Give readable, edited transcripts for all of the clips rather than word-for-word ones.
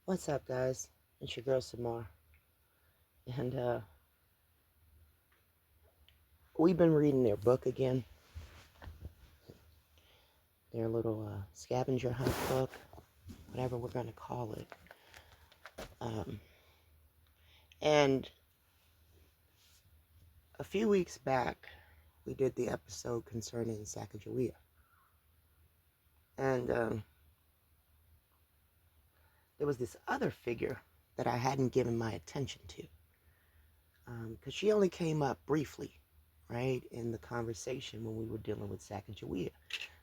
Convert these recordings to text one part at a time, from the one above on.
What's up, guys? It's your girl Samar, and we've been reading their book again, their little scavenger hunt book, whatever we're going to call it. Um, and a few weeks back, we did the episode concerning Sacagawea, and there was this other figure that I hadn't given my attention to, because she only came up briefly, right, in the conversation when we were dealing with Sacagawea.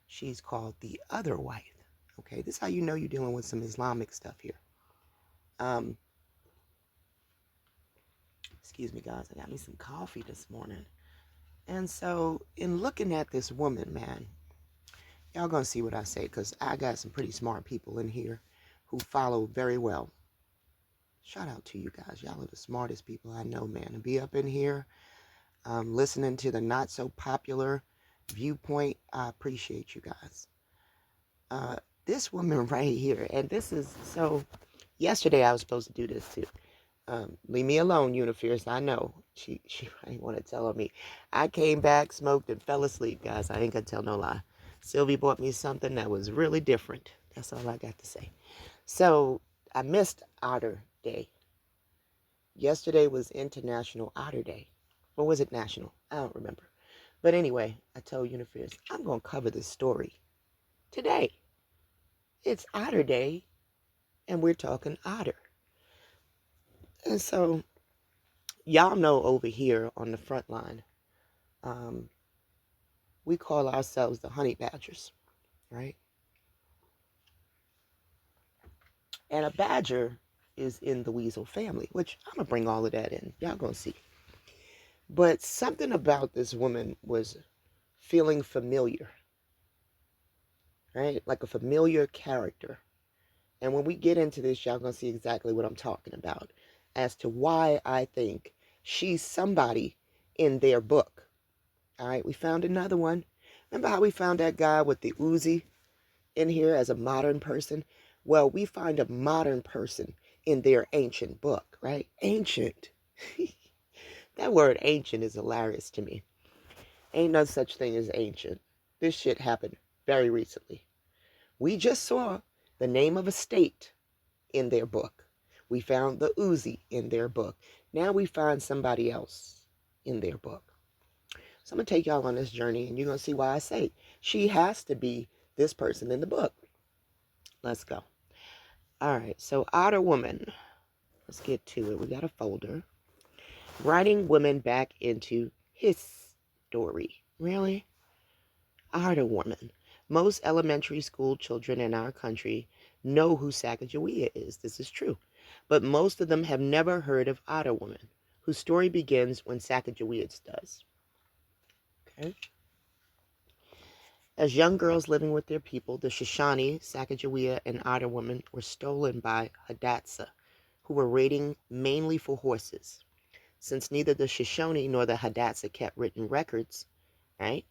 She's called the other wife. Okay, this is how you know you're dealing with some Islamic stuff here. Um, excuse me, guys. I got me some coffee this morning. And so, in looking at this woman, man, y'all gonna see what I say, because I got some pretty smart people in here who follow very well. Shout out to you guys. Y'all are the smartest people I know, man. To be up in here, listening to the not so popular viewpoint, I appreciate you guys. This woman right here, and this is so. Yesterday I was supposed to do this too. Leave me alone, Universe. I know. She ain't want to tell on me. I came back, smoked, and fell asleep, guys. I ain't gonna tell no lie. Sylvie bought me something that was really different. That's all I got to say. So I missed Otter Day. Yesterday was International Otter Day. Or was it national? I don't remember. But anyway, I told Universe, I'm gonna cover this story today. It's Otter Day, and we're talking otter. And so y'all know over here on the front line, um, we call ourselves the honey badgers, right? And a badger is in the weasel family, which I'm gonna bring all of that in. Y'all gonna see. But something about this woman was feeling familiar, right? Like a familiar character. And when we get into this, y'all gonna see exactly what I'm talking about as to why I think she's somebody in their book. All right, we found another one. Remember how we found that guy with the Uzi in here as a modern person? Well, we find a modern person in their ancient book, right? Ancient. That word ancient is hilarious to me. Ain't no such thing as ancient. This shit happened very recently. We just saw the name of a state in their book. We found the Uzi in their book. Now we find somebody else in their book. So I'm going to take y'all on this journey, and you're going to see why I say she has to be this person in the book. Let's go. All right, so Otter Woman. Let's get to it. We got a folder. Writing women back into his story. Really? Otter Woman. Most elementary school children in our country know who Sacagawea is. This is true. But most of them have never heard of Otter Woman, whose story begins when Sacagawea does. Okay? As young girls living with their people, the Shoshone, Sacagawea, and Otter Woman were stolen by Hidatsa, who were raiding mainly for horses. Since neither the Shoshone nor the Hidatsa kept written records, right?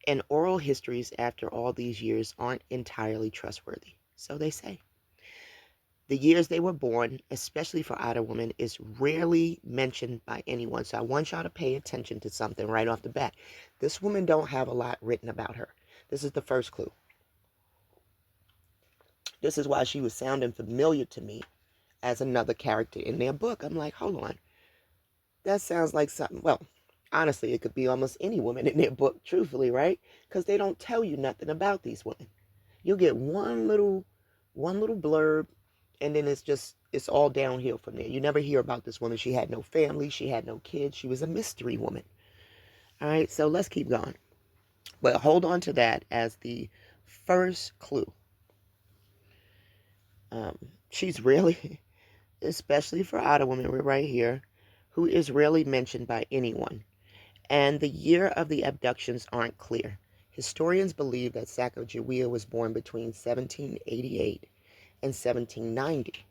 And oral histories after all these years aren't entirely trustworthy. So they say. The years they were born, especially for Otter Woman, is rarely mentioned by anyone. So I want y'all to pay attention to something right off the bat. This woman don't have a lot written about her. This is the first clue. This is why she was sounding familiar to me as another character in their book. I'm like, hold on. That sounds like something. Well, honestly, it could be almost any woman in their book, truthfully, right? Because they don't tell you nothing about these women. You'll get one little blurb, and then it's all downhill from there. You never hear about this woman. She had no family. She had no kids. She was a mystery woman. All right, so let's keep going. But hold on to that as the first clue. She's really, especially for Otter Woman, we're right here, who is rarely mentioned by anyone. And the year of the abductions aren't clear. Historians believe that Sacagawea was born between 1788 and 1790.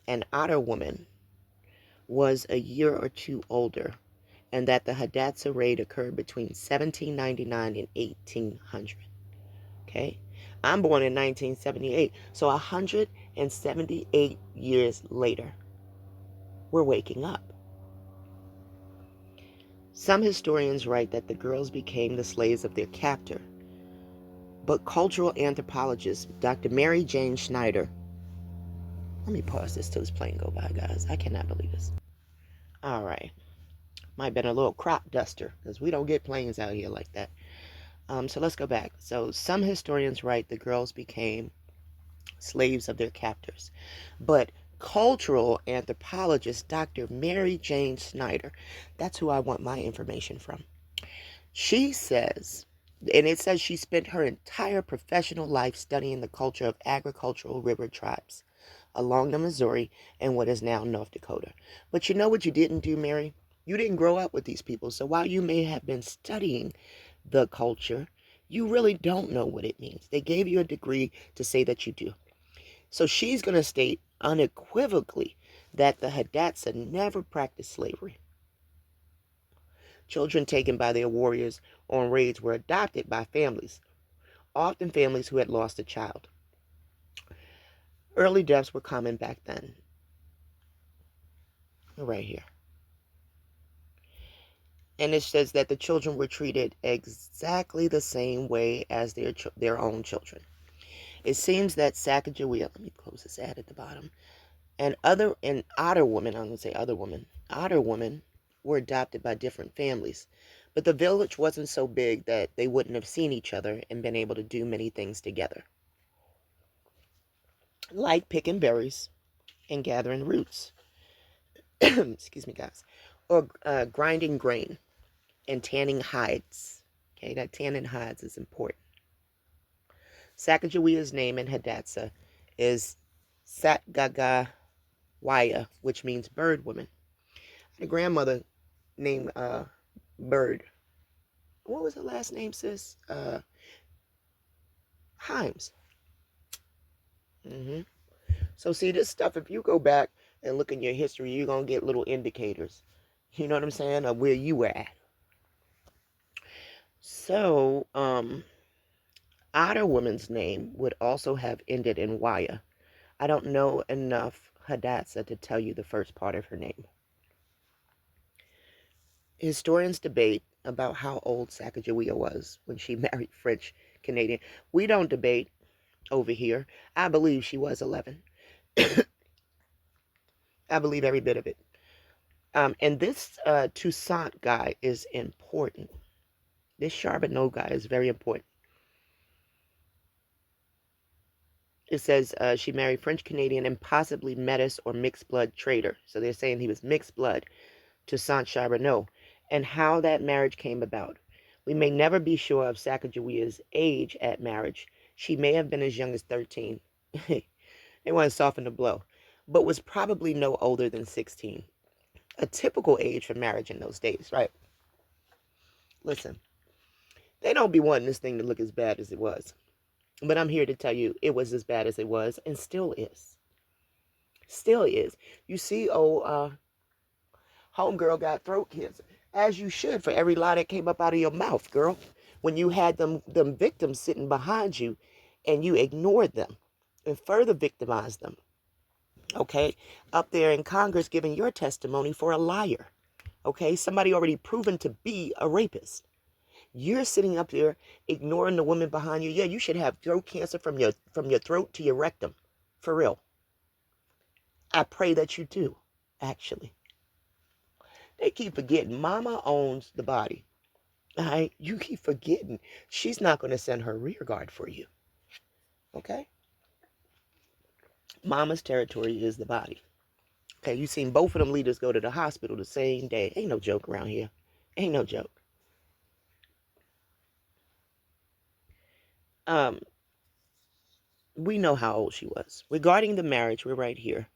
And Otter Woman was a year or two older, and that the Hidatsa raid occurred between 1799 and 1800. Okay? I'm born in 1978, so And 78 years later, we're waking up. Some historians write that the girls became the slaves of their captor. But cultural anthropologist Dr. Mary Jane Schneider, let me pause this till this plane go by, guys. I cannot believe this. All right. Might have been a little crop duster because we don't get planes out here like that. So let's go back. So some historians write the girls became slaves of their captors. But cultural anthropologist Dr. Mary Jane Schneider, that's who I want my information from. She says, and it says she spent her entire professional life studying the culture of agricultural river tribes along the Missouri and what is now North Dakota. But you know what you didn't do, Mary? You didn't grow up with these people. So while you may have been studying the culture, you really don't know what it means. They gave you a degree to say that you do. So she's going to state unequivocally that the Hidatsa never practiced slavery. Children taken by their warriors on raids were adopted by families, often families who had lost a child. Early deaths were common back then. Right here. And it says that the children were treated exactly the same way as their own children. It seems that Sacagawea, let me close this ad at the bottom, and Otter women, I'm going to say Otter women were adopted by different families. But the village wasn't so big that they wouldn't have seen each other and been able to do many things together, like picking berries and gathering roots. Excuse me, guys. Or grinding grain and tanning hides. Okay, that tanning hides is important. Sacagawea's name in Hidatsa is Satgagawaya, which means bird woman. I had a grandmother named Bird. What was her last name, sis? Himes. So see, this stuff, if you go back and look in your history, you're going to get little indicators. You know what I'm saying? Of where you were at. So, Otter woman's name would also have ended in Waya. I don't know enough Hidatsa to tell you the first part of her name. Historians debate about how old Sacagawea was when she married French Canadian. We don't debate over here. I believe she was 11. I believe every bit of it. And this Toussaint guy is important. This Charbonneau guy is very important. It says she married French Canadian and possibly Metis or mixed blood trader. So they're saying he was mixed blood, Toussaint Charbonneau. And how that marriage came about. We may never be sure of Sacagawea's age at marriage. She may have been as young as 13. They want to soften the blow. But was probably no older than 16. A typical age for marriage in those days, right? Listen, they don't be wanting this thing to look as bad as it was. But I'm here to tell you it was as bad as it was and still is. Still is. You see, homegirl got throat cancer. As you should for every lie that came up out of your mouth, girl. When you had them victims sitting behind you and you ignored them and further victimized them. Okay? Up there in Congress giving your testimony for a liar. Okay? Somebody already proven to be a rapist. You're sitting up there ignoring the woman behind you. Yeah, you should have throat cancer from your throat to your rectum. For real. I pray that you do, actually. They keep forgetting mama owns the body. All right? You keep forgetting she's not going to send her rear guard for you. Okay? Mama's territory is the body. Okay, you seen both of them leaders go to the hospital the same day. Ain't no joke around here. Ain't no joke. We know how old she was. Regarding the marriage, we're right here.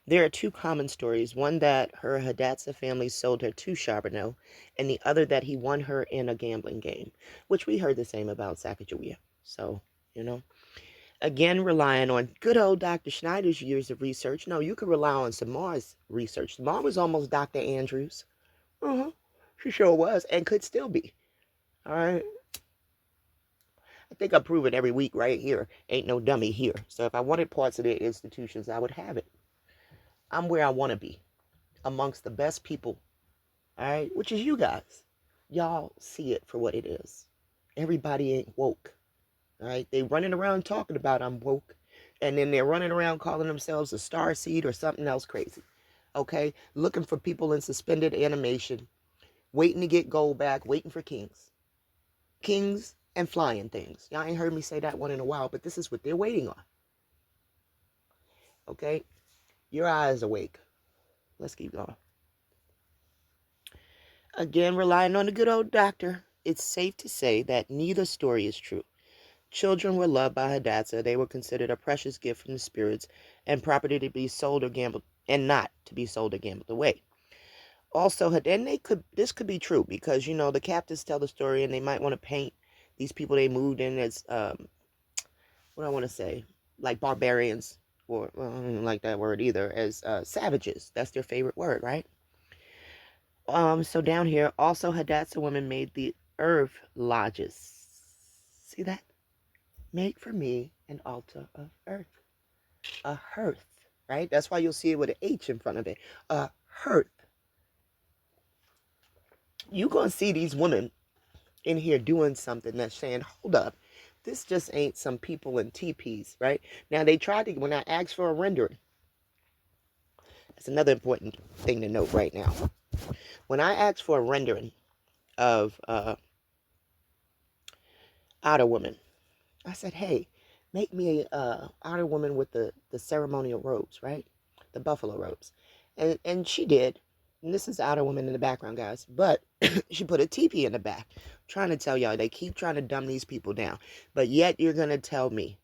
There are two common stories. One that her Hidatsa family sold her to Charbonneau, and the other that he won her in a gambling game, which we heard the same about Sacagawea. So, again, relying on good old Dr. Schneider's years of research. No, you could rely on Samar's research. Samar was almost Dr. Andrews. She sure was, and could still be. All right. I think I prove it every week right here. Ain't no dummy here. So if I wanted parts of the institutions, I would have it. I'm where I want to be, amongst the best people, all right, which is you guys. Y'all see it for what it is. Everybody ain't woke, all right? They running around talking about I'm woke, and then they're running around calling themselves a star seed or something else crazy, okay? Looking for people in suspended animation, waiting to get gold back, waiting for kings. Kings and flying things. Y'all ain't heard me say that one in a while, but this is what they're waiting on, okay? Your eyes awake. Let's keep going. Again, relying on the good old doctor, it's safe to say that neither story is true. Children were loved by Hadassah. They were considered a precious gift from the spirits and property to be sold or gambled, and not to be sold or gambled away. Also, and this could be true because the captives tell the story and they might want to paint these people they moved in as what I want to say, like barbarians, or well, I don't like that word either, as savages. That's their favorite word, right? So down here, also Hadassah women made the earth lodges. See that? Make for me an altar of earth. A hearth, right? That's why you'll see it with an H in front of it. A hearth. You're going to see these women in here doing something that's saying, hold up, this just ain't some people in teepees, right? Now, they tried to, when I asked for a rendering, that's another important thing to note right now. When I asked for a rendering of Otter woman, I said, hey, make me a Otter woman with the ceremonial robes, right? The buffalo robes. And she did. And this is the Otter woman in the background, guys. But she put a teepee in the back. I'm trying to tell y'all, they keep trying to dumb these people down. But yet you're going to tell me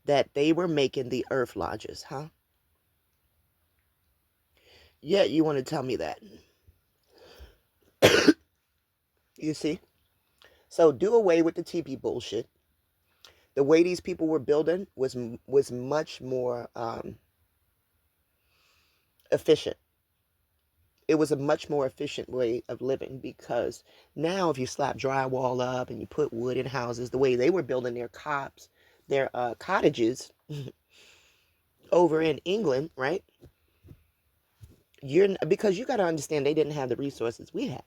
that they were making the earth lodges, huh? Yet you want to tell me that. You see? So do away with the teepee bullshit. The way these people were building was much more efficient. It was a much more efficient way of living because now if you slap drywall up and you put wood in houses, the way they were building their cottages over in England, right? Because you got to understand they didn't have the resources we had.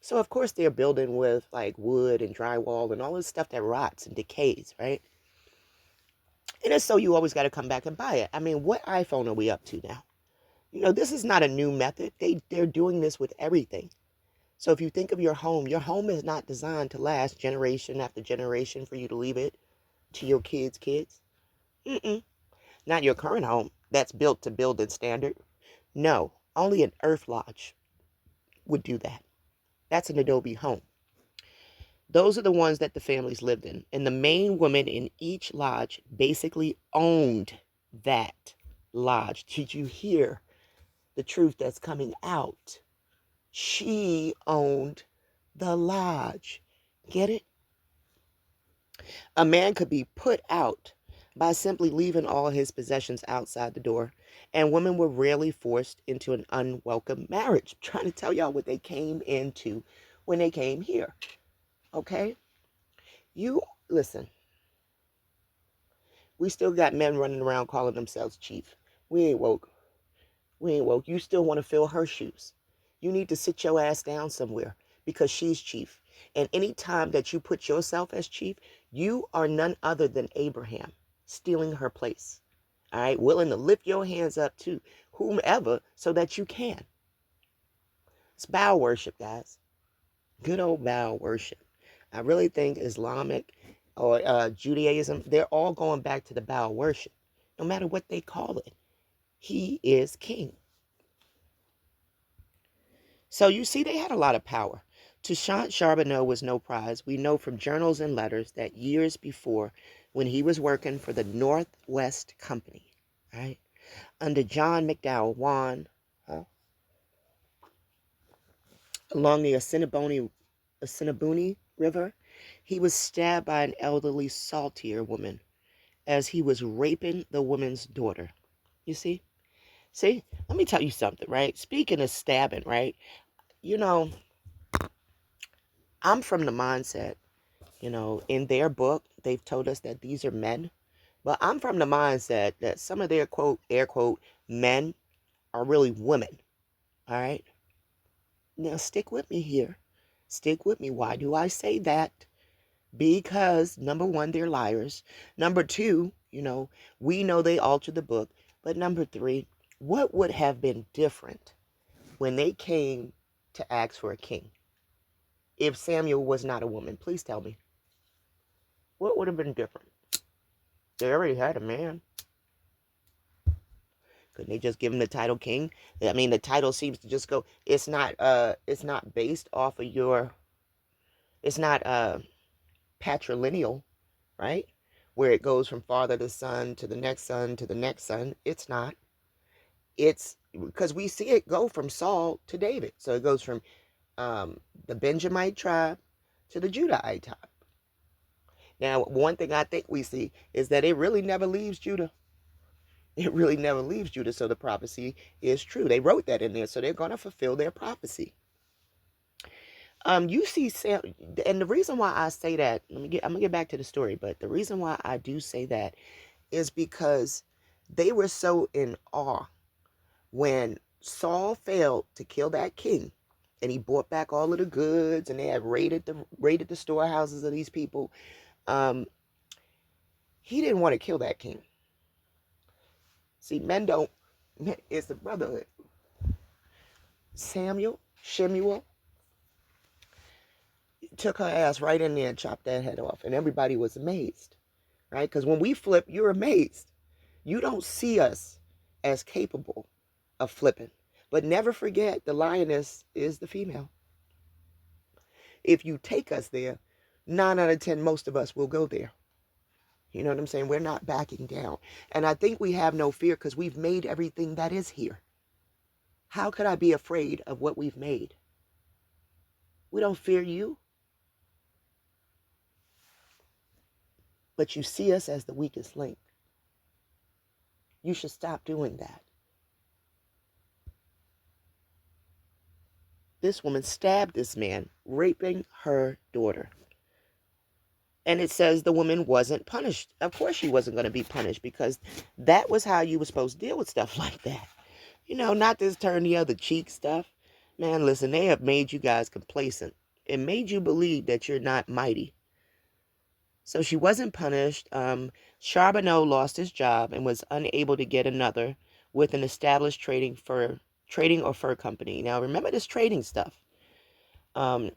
So of course they're building with like wood and drywall and all this stuff that rots and decays, right? And it's so you always got to come back and buy it. I mean, what iPhone are we up to now? This is not a new method. They're doing this with everything. So if you think of your home is not designed to last generation after generation for you to leave it to your kids' kids. Mm-mm. Not your current home that's built to building standard. No, only an earth lodge would do that. That's an adobe home. Those are the ones that the families lived in. And the main woman in each lodge basically owned that lodge. Did you hear the truth that's coming out? She owned the lodge. Get it? A man could be put out by simply leaving all his possessions outside the door, and women were rarely forced into an unwelcome marriage. I'm trying to tell y'all what they came into when they came here. Okay? You listen. We still got men running around calling themselves chief. We ain't woke. We ain't woke. You still want to fill her shoes. You need to sit your ass down somewhere because she's chief. And any time that you put yourself as chief, you are none other than Abraham, stealing her place. All right, willing to lift your hands up to whomever so that you can. It's bow worship, guys. Good old bow worship. I really think Islamic or Judaism, they're all going back to the bow worship, no matter what they call it. He is king. So you see, they had a lot of power. Toussaint Charbonneau was no prize. We know from journals and letters that years before, when he was working for the Northwest Company, right, under John McDowell Wan, along the Assiniboine River, he was stabbed by an elderly saltier woman as he was raping the woman's daughter. You see? See, let me tell you something, right? Speaking of stabbing, right? I'm from the mindset In their book, they've told us that these are men. But I'm from the mindset that some of their quote, air quote, men are really women. All right. Now, stick with me here. Stick with me. Why do I say that? Because number one, they're liars. Number two, we know they altered the book. But number three, what would have been different when they came to ask for a king? If Samuel was not a woman, please tell me. What would have been different? They already had a man. Couldn't they just give him the title king? I mean, the title seems to just go. It's not based off of your. It's not patrilineal, right? Where it goes from father to son to the next son to the next son. It's not. It's because we see it go from Saul to David. So it goes from the Benjamite tribe to the Judahite tribe. Now, one thing I think we see is that it really never leaves Judah. It really never leaves Judah. So the prophecy is true. They wrote that in there. So they're going to fulfill their prophecy. You see Sam, and the reason why I say that, I'm gonna get back to the story, but the reason why I do say that is because they were so in awe when Saul failed to kill that king, and he brought back all of the goods, and they had raided the storehouses of these people. Um, he didn't want to kill that king. See, men don't. It's the brotherhood. Shemuel, took her ass right in there and chopped that head off, and everybody was amazed, right? Because when we flip, you're amazed. You don't see us as capable of flipping. But never forget, the lioness is the female. If you take us there, 9 out of 10, most of us will go there. You know what I'm saying? We're not backing down. And I think we have no fear because we've made everything that is here. How could I be afraid of what we've made? We don't fear you. But you see us as the weakest link. You should stop doing that. This woman stabbed this man, raping her daughter. And it says the woman wasn't punished. Of course she wasn't going to be punished because that was how you were supposed to deal with stuff like that. Not this turn the other cheek stuff. Man, listen, they have made you guys complacent. It made you believe that you're not mighty. So she wasn't punished. Charbonneau lost his job and was unable to get another with an established trading or fur company. Now remember this trading stuff. And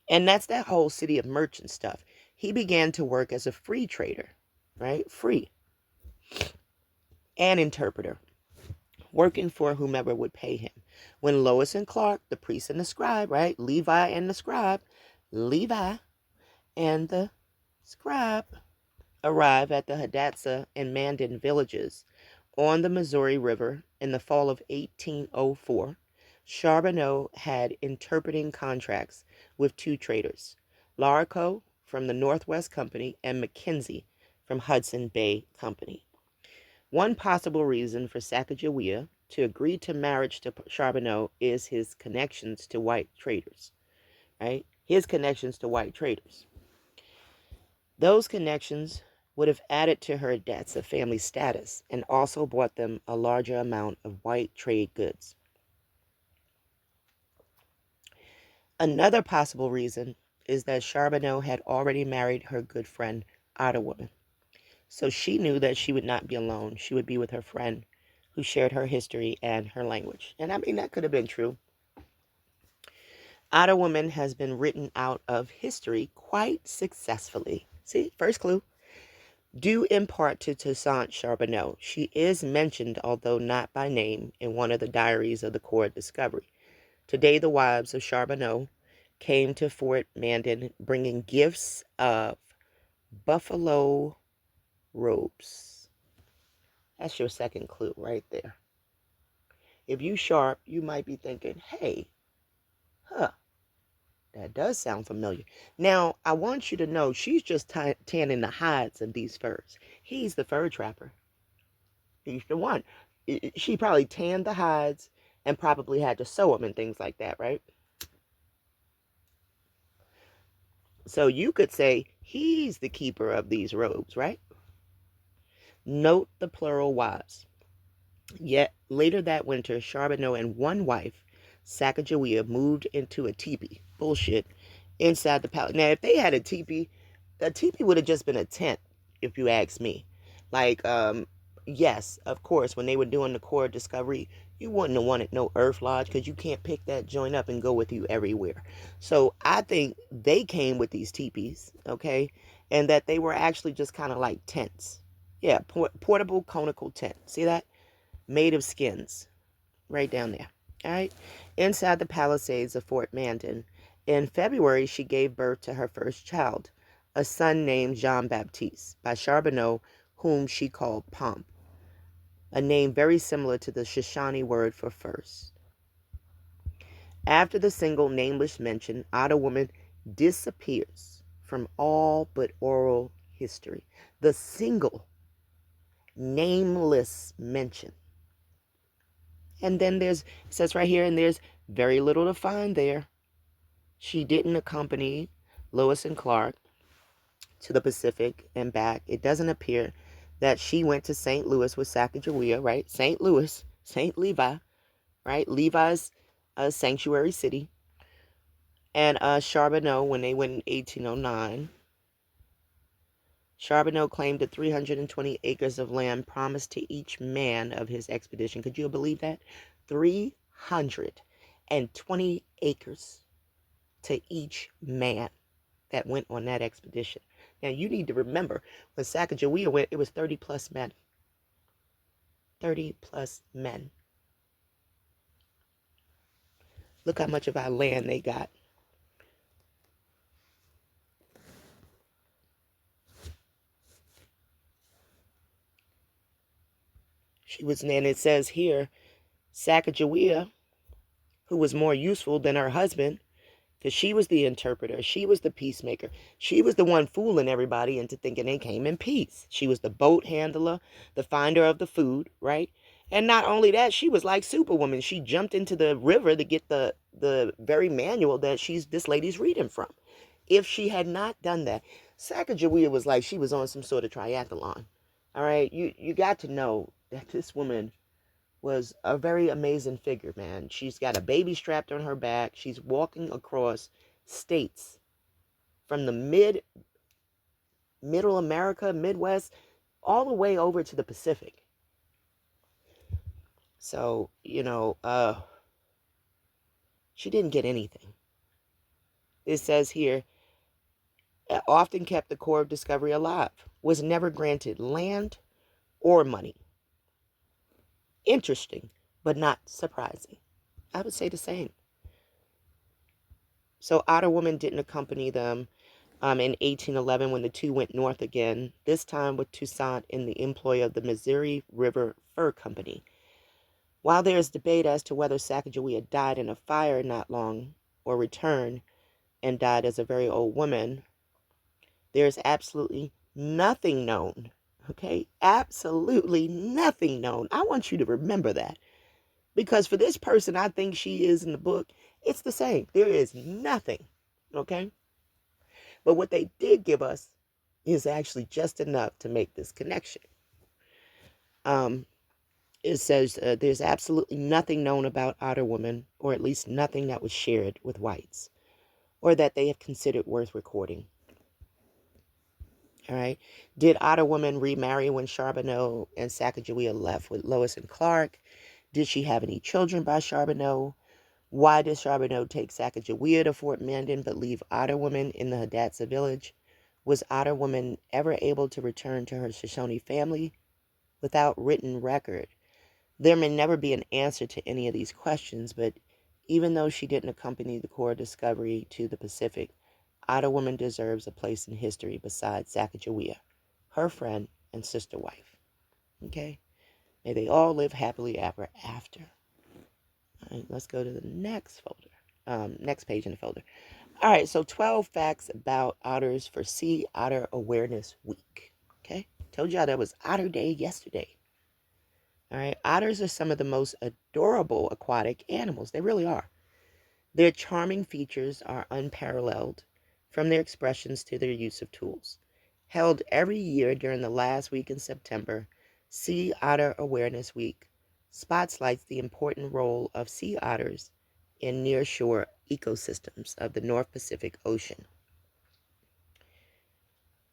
that's that whole city of merchant stuff. He began to work as a free trader, right? Free. And interpreter, working for whomever would pay him. When Lois and Clark, the priest and the scribe, right? Levi and the scribe arrive at the Hadassah and Mandan villages on the Missouri River in the fall of 1804. Charbonneau had interpreting contracts with 2 traders, Larico from the Northwest Company and Mackenzie from Hudson Bay Company. One possible reason for Sacagawea to agree to marriage to Charbonneau is his connections to white traders, right? His connections to white traders. Those connections would have added to her debts of family status and also brought them a larger amount of white trade goods. Another possible reason is that Charbonneau had already married her good friend, Otter. So she knew that she would not be alone. She would be with her friend who shared her history and her language. And I mean, that could have been true. Otter has been written out of history quite successfully. See, first clue. Due in part to Toussaint Charbonneau. She is mentioned, although not by name, in one of the diaries of the Corps of Discovery. Today, the wives of Charbonneau came to Fort Mandan bringing gifts of buffalo robes. That's your second clue right there. If you sharp, you might be thinking, hey, that does sound familiar. Now, I want you to know she's just tanning the hides of these furs. He's the fur trapper. He's the one. She probably tanned the hides and probably had to sew them and things like that, right? So you could say He's the keeper of these robes, right? Note the plural wives. Yet later that winter, Charbonneau and one wife, Sacagawea, moved into a teepee. Bullshit. Inside the palace. Now, if they had a teepee would have just been a tent, if you ask me. Like, yes, of course, when they were doing the core discovery, you wouldn't have wanted no Earth Lodge because you can't pick that joint up and go with you everywhere. So I think they came with these teepees, okay, and that they were actually just kind of like tents. Yeah, portable conical tent. See that? Made of skins, right down there. All right. Inside the palisades of Fort Mandan. In February, she gave birth to her first child, a son named Jean Baptiste, by Charbonneau, whom she called Pomp, a name very similar to the Shoshone word for first. After the single nameless mention, Otter Woman disappears from all but oral history. The single nameless mention. And then it says right here, and there's very little to find there. She didn't accompany Lewis and Clark to the Pacific and back. It doesn't appear that she went to St. Louis with Sacagawea, right? St. Louis, St. Levi, right? Levi's a sanctuary city. And Charbonneau, when they went in 1809, Charbonneau claimed the 320 acres of land promised to each man of his expedition. Could you believe that? 320 acres to each man that went on that expedition. Now, you need to remember, when Sacagawea went, it was 30 plus men. 30 plus men. Look how much of our land they got. And it says here, Sacagawea, who was more useful than her husband, because she was the interpreter, she was the peacemaker, she was the one fooling everybody into thinking they came in peace. She was the boat handler, the finder of the food, right? And not only that, she was like Superwoman. She jumped into the river to get the very manual that this lady's reading from. If she had not done that, Sacagawea was like she was on some sort of triathlon. All right, you got to know that this woman was a very amazing figure, man. She's got a baby strapped on her back. She's walking across states from the middle America, Midwest, all the way over to the Pacific. So, she didn't get anything. It says here, often kept the core of discovery alive, was never granted land or money. Interesting, but not surprising. I would say the same. So Otter Woman didn't accompany them in 1811 when the two went north again, this time with Toussaint in the employ of the Missouri River Fur Company. While there is debate as to whether Sacagawea died in a fire not long or returned and died as a very old woman, there is absolutely nothing known. Okay? Absolutely nothing known. I want you to remember that. Because for this person, I think she is in the book, it's the same. There is nothing. Okay? But what they did give us is actually just enough to make this connection. It says there's absolutely nothing known about Otter Woman, or at least nothing that was shared with whites, or that they have considered worth recording. All right. Did Otter Woman remarry when Charbonneau and Sacagawea left with Lois and Clark? Did she have any children by Charbonneau? Why did Charbonneau take Sacagawea to Fort Mandan but leave Otter Woman in the Hidatsa village? Was Otter Woman ever able to return to her Shoshone family? Without written record, there may never be an answer to any of these questions, but even though she didn't accompany the core discovery to the Pacific, Otter Woman deserves a place in history beside Sacagawea, her friend and sister wife. Okay? May they all live happily ever after. All right, let's go to the next folder. Next page in the folder. All right, so 12 facts about otters for Sea Otter Awareness Week. Okay? Told y'all that was Otter Day yesterday. All right, otters are some of the most adorable aquatic animals. They really are. Their charming features are unparalleled, from their expressions to their use of tools. Held every year during the last week in September, Sea Otter Awareness Week spotlights the important role of sea otters in nearshore ecosystems of the North Pacific Ocean.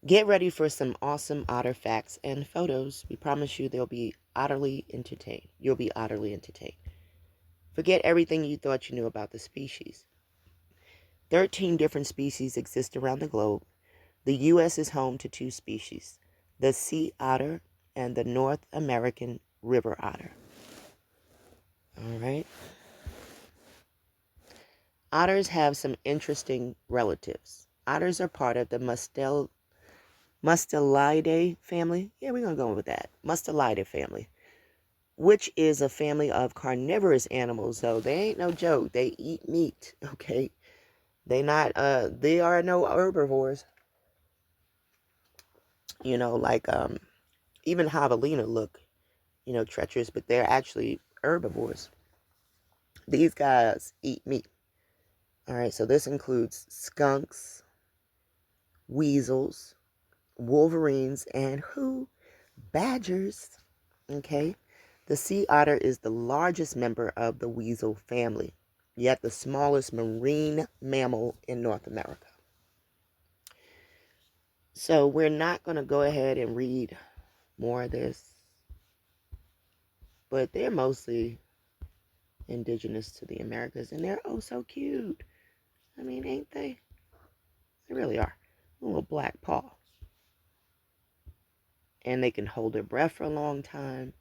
Get ready for some awesome otter facts and photos. We promise you they'll be utterly entertained. You'll be utterly entertained. Forget everything you thought you knew about the species. 13 different species exist around the globe. The U.S. is home to 2 species, the sea otter and the North American river otter. All right. Otters have some interesting relatives. Otters are part of the Mustelidae family. Yeah, we're going to go with that. Mustelidae family, which is a family of carnivorous animals. So they ain't no joke. They eat meat, okay? They are no herbivores. You know, like even javelina look, treacherous, but they're actually herbivores. These guys eat meat. All right, so this includes skunks, weasels, wolverines, and who? Badgers. Okay. The sea otter is the largest member of the weasel family, yet the smallest marine mammal in North America. So we're not going to go ahead and read more of this, but they're mostly indigenous to the Americas, and they're oh so cute. I mean, ain't they? They really are. A little black paw. And they can hold their breath for a long time.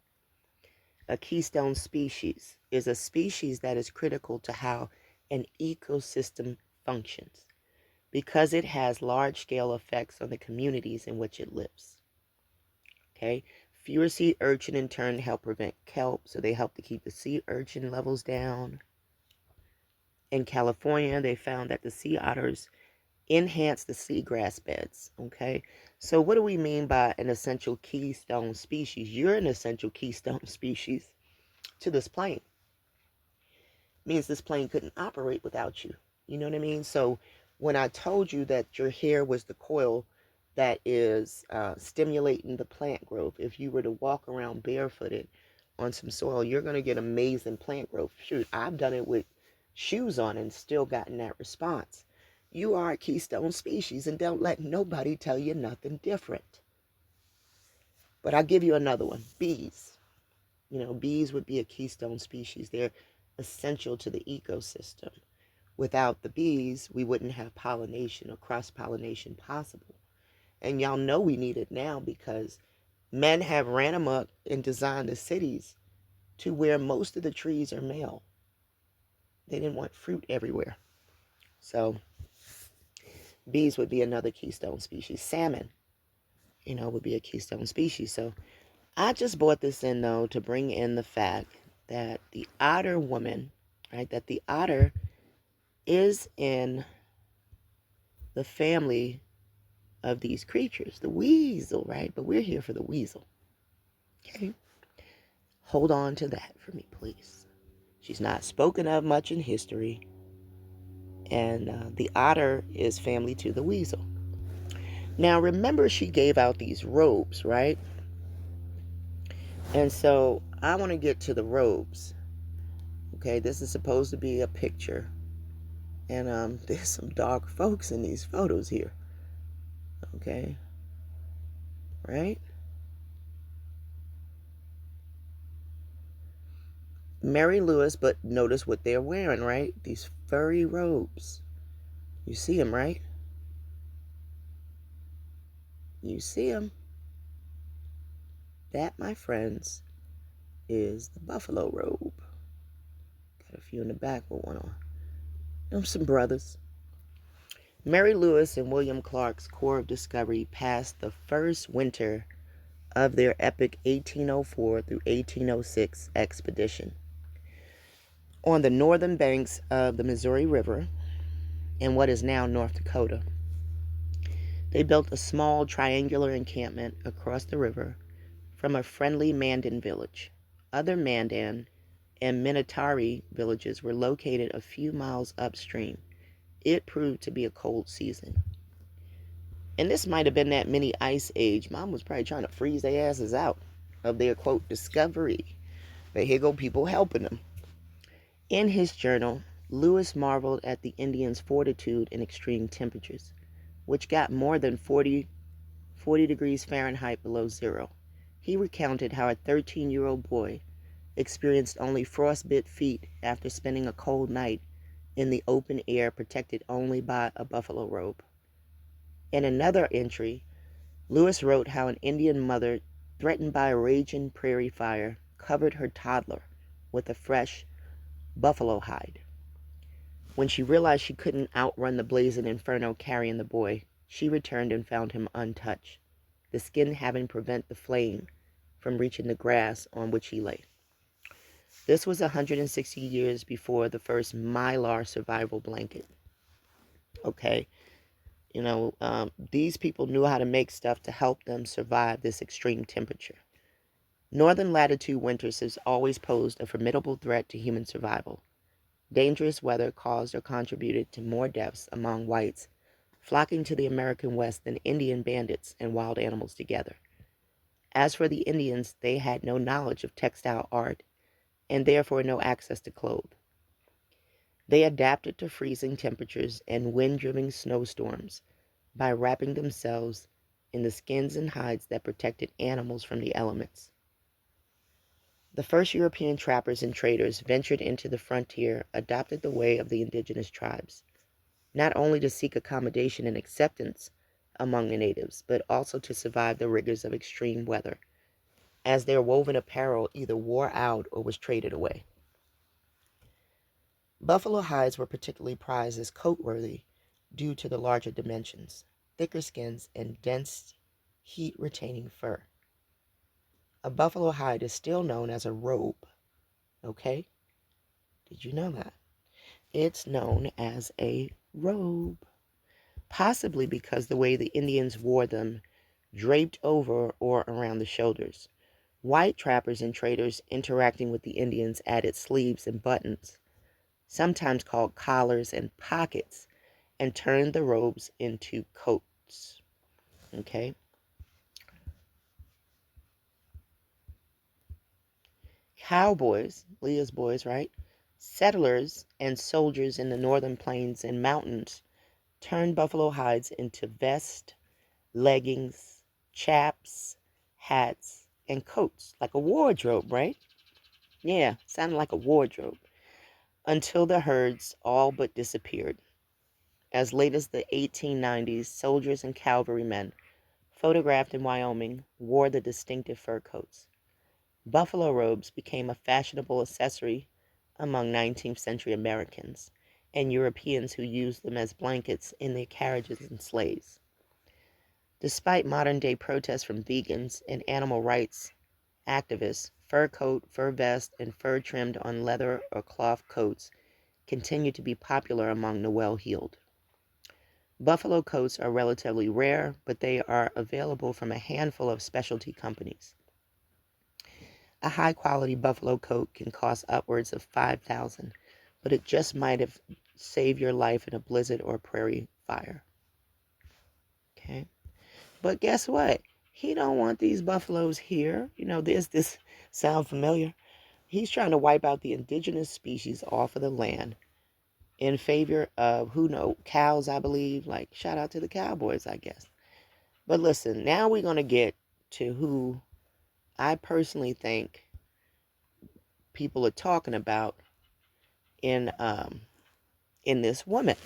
A keystone species is a species that is critical to how an ecosystem functions because it has large-scale effects on the communities in which it lives. Okay? Fewer sea urchin in turn help prevent kelp, so they help to keep the sea urchin levels down. In California, they found that the sea otters enhance the seagrass beds. Okay, so what do we mean by an essential keystone species? You're an essential keystone species to this plane. It means this plane couldn't operate without you. You know what I mean? So when I told you that your hair was the coil that is stimulating the plant growth, if you were to walk around barefooted on some soil, you're going to get amazing plant growth. Shoot, I've done it with shoes on and still gotten that response. You are a keystone species, and don't let nobody tell you nothing different. But I'll give you another one. Bees. Bees would be a keystone species. They're essential to the ecosystem. Without the bees, we wouldn't have pollination or cross-pollination possible. And y'all know we need it now because men have ran amok and designed the cities to where most of the trees are male. They didn't want fruit everywhere. So bees would be another keystone species. Salmon, would be a keystone species. So I just brought this in, though, to bring in the fact that the otter woman, right, that the otter is in the family of these creatures, the weasel, right? But we're here for the weasel. Okay? Hold on to that for me, please. She's not spoken of much in history. And the otter is family to the weasel. Now, remember, she gave out these robes, right? And so I want to get to the robes. Okay, this is supposed to be a picture. And there's some dark folks in these photos here. Okay, right? Mary Lewis, but notice what they're wearing, right? These furry robes. You see them, right? You see them. That, my friends, is the buffalo robe. Got a few in the back with one on. Them some brothers. Mary Lewis and William Clark's Corps of Discovery passed the first winter of their epic 1804 through 1806 expedition on the northern banks of the Missouri River in what is now North Dakota. They built a small triangular encampment across the river from a friendly Mandan village. Other Mandan and Minotari villages were located a few miles upstream. It proved to be a cold season. And this might have been that mini ice age. Mom was probably trying to freeze their asses out of their quote discovery. But here go people helping them. In his journal, Lewis marveled at the Indians' fortitude in extreme temperatures, which got more than 40 degrees Fahrenheit below zero. He recounted how a 13-year-old boy experienced only frostbit feet after spending a cold night in the open air protected only by a buffalo robe. In another entry, Lewis wrote how an Indian mother, threatened by a raging prairie fire, covered her toddler with a fresh buffalo hide. When she realized she couldn't outrun the blazing inferno carrying the boy, she returned and found him untouched, the skin having prevented the flame from reaching the grass on which he lay. This was 160 years before the first mylar survival blanket. Okay, these people knew how to make stuff to help them survive this extreme temperature. Northern latitude winters has always posed a formidable threat to human survival. Dangerous weather caused or contributed to more deaths among whites flocking to the American West than Indian bandits and wild animals together. As for the Indians, they had no knowledge of textile art and therefore no access to clothes. They adapted to freezing temperatures and wind-driven snowstorms by wrapping themselves in the skins and hides that protected animals from the elements. The first European trappers and traders ventured into the frontier adopted the way of the indigenous tribes, not only to seek accommodation and acceptance among the natives, but also to survive the rigors of extreme weather, as their woven apparel either wore out or was traded away. Buffalo hides were particularly prized as coat-worthy due to the larger dimensions, thicker skins, and dense, heat-retaining fur. A buffalo hide is still known as a robe. Okay? Did you know that? It's known as a robe. Possibly because the way the Indians wore them draped over or around the shoulders. White trappers and traders interacting with the Indians added sleeves and buttons, sometimes called collars and pockets, and turned the robes into coats. Okay? Cowboys, Leah's boys, right? Settlers and soldiers in the northern plains and mountains turned buffalo hides into vests, leggings, chaps, hats, and coats, like a wardrobe, right? Yeah, sounded like a wardrobe. Until the herds all but disappeared. As late as the 1890s, soldiers and cavalrymen photographed in Wyoming wore the distinctive fur coats. Buffalo robes became a fashionable accessory among 19th century Americans and Europeans who used them as blankets in their carriages and sleighs. Despite modern day protests from vegans and animal rights activists, fur coat, fur vest, and fur trimmed on leather or cloth coats continue to be popular among the well-heeled. Buffalo coats are relatively rare, but they are available from a handful of specialty companies. A high-quality buffalo coat can cost upwards of $5,000, but it just might have saved your life in a blizzard or prairie fire. Okay? But guess what? He don't want these buffaloes here. There's this sound familiar? He's trying to wipe out the indigenous species off of the land in favor of, who knows, cows, I believe. Like, shout out to the cowboys, I guess. But listen, now we're going to get to who I personally think people are talking about in this woman.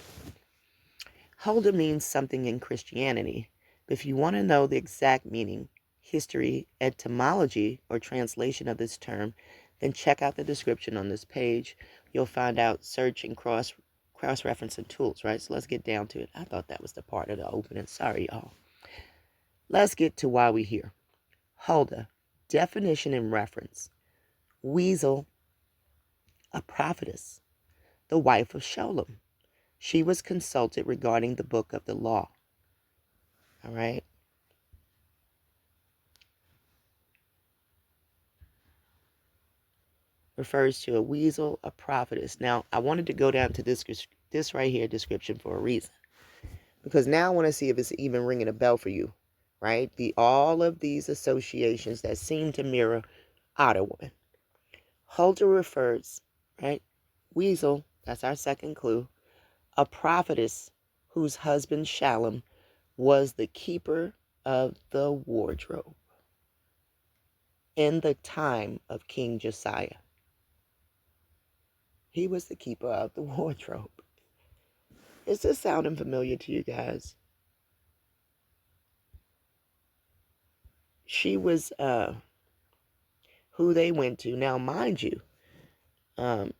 Huldah means something in Christianity. But if you want to know the exact meaning, history, etymology, or translation of this term, then check out the description on this page. You'll find out search and cross-referencing tools, right? So let's get down to it. I thought that was the part of the opening. Sorry, y'all. Let's get to why we're here. Huldah, definition and reference. Weasel, a prophetess, the wife of Sholem. She was consulted regarding the book of the law. All right. Refers to a weasel, a prophetess. Now, I wanted to go down to this right here description for a reason. Because now I want to see if it's even ringing a bell for you, right? All of these associations that seem to mirror Otter woman. Huldah refers, right? Weasel, that's our second clue, a prophetess whose husband Shallum was the keeper of the wardrobe in the time of King Josiah. He was the keeper of the wardrobe. Is this sounding familiar to you guys? She was who they went to. Now, mind you, gonna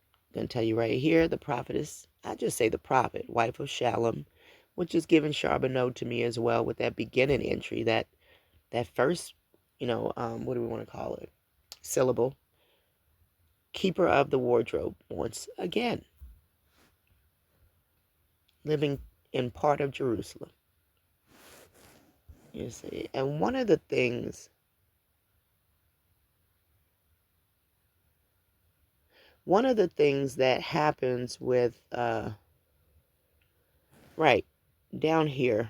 tell you right here, the prophetess, I just say the prophet, wife of Shallum, which is giving Charbonneau to me as well with that beginning entry, that first, what do we want to call it? Syllable. Keeper of the wardrobe, once again, living in part of Jerusalem. You see, and one of the things that happens with right down here,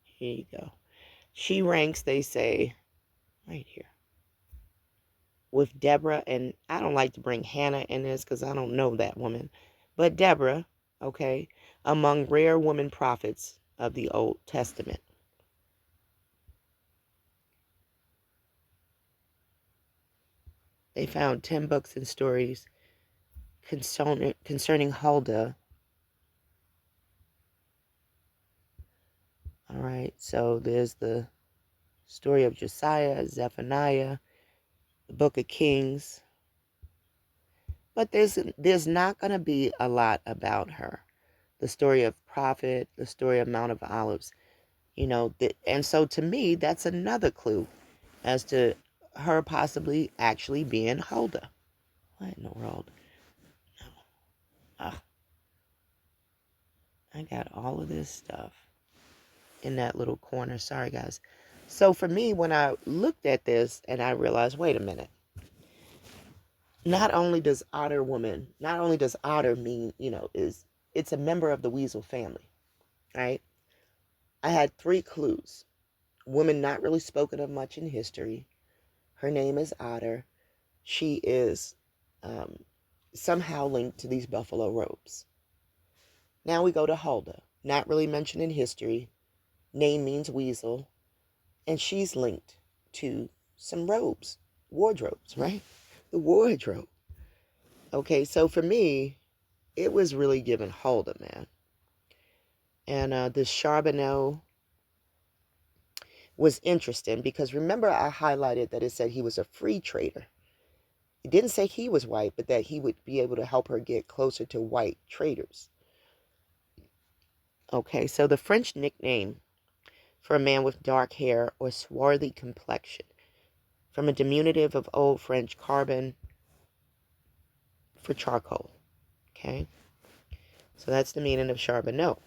here you go. She ranks, they say, right here with Deborah, and I don't like to bring Hannah in this because I don't know that woman, but Deborah, okay, among rare women prophets of the Old Testament. They found 10 books and stories concerning Huldah. All right, so there's the story of Josiah, Zephaniah, the Book of Kings, but there's not going to be a lot about her. The story of prophet, the story of Mount of Olives, and so to me, that's another clue as to her possibly actually being Huldah. What in the world? Ah, I got all of this stuff in that little corner. Sorry, guys. So for me, when I looked at this and I realized, wait a minute. Not only does Otter mean, it's a member of the weasel family, right? I had 3 clues. Woman not really spoken of much in history. Her name is Otter. She is um, somehow linked to these buffalo robes. Now we go to Huldah. Not really mentioned in history. Name means weasel. And she's linked to some robes, wardrobes, right? The wardrobe. Okay, so for me, it was really giving Huldah, man. And this Charbonneau was interesting because remember I highlighted that it said he was a free trader. It didn't say he was white, but that he would be able to help her get closer to white traders. Okay, so the French nickname for a man with dark hair or swarthy complexion, from a diminutive of Old French carbon for charcoal. Okay, so that's the meaning of Charbonneau.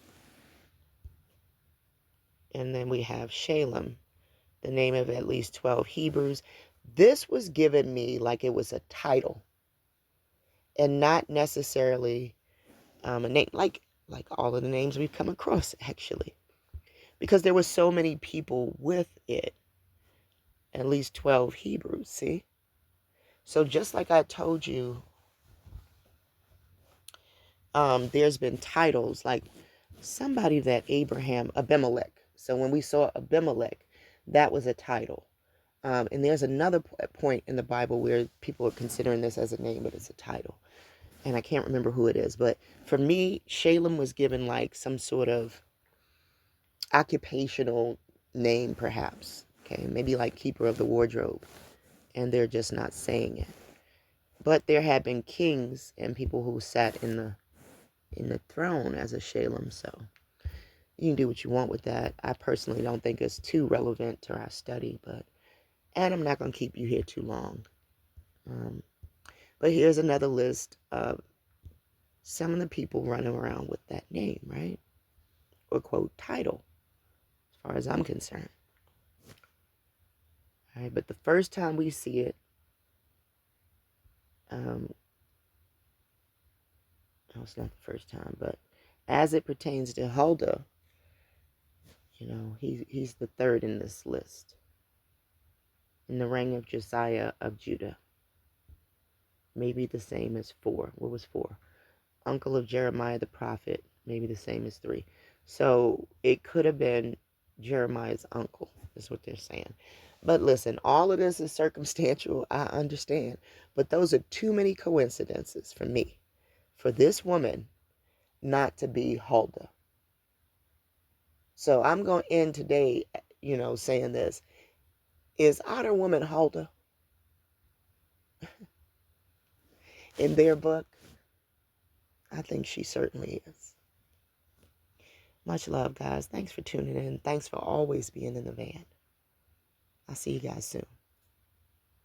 And then we have Shalem, the name of at least 12 Hebrews. This was given me like it was a title and not necessarily a name, like all of the names we've come across, actually. Because there were so many people with it, at least 12 Hebrews, see? So just like I told you, there's been titles like somebody that Abimelech. So when we saw Abimelech, that was a title. And there's another point in the Bible where people are considering this as a name, but it's a title. And I can't remember who it is. But for me, Shalem was given like some sort of occupational name, perhaps. Okay, maybe like keeper of the wardrobe. And they're just not saying it. But there had been kings and people who sat in the throne as a Shalem. So you can do what you want with that. I personally don't think it's too relevant to our study, and I'm not going to keep you here too long. But here's another list of some of the people running around with that name, right? Or quote title, as far as I'm concerned. All right, but the first time we see it, No, it's not the first time, but as it pertains to Huldah, he's the third in this list. In the reign of Josiah of Judah. Maybe the same as 4. What was 4? Uncle of Jeremiah the prophet. Maybe the same as 3. So it could have been Jeremiah's uncle, is what they're saying. But listen, all of this is circumstantial, I understand. But those are too many coincidences for me, for this woman not to be Huldah. So I'm going to end today, saying this. Is Otter woman Huldah in their book? I think she certainly is. Much love, guys. Thanks for tuning in. Thanks for always being in the van. I'll see you guys soon.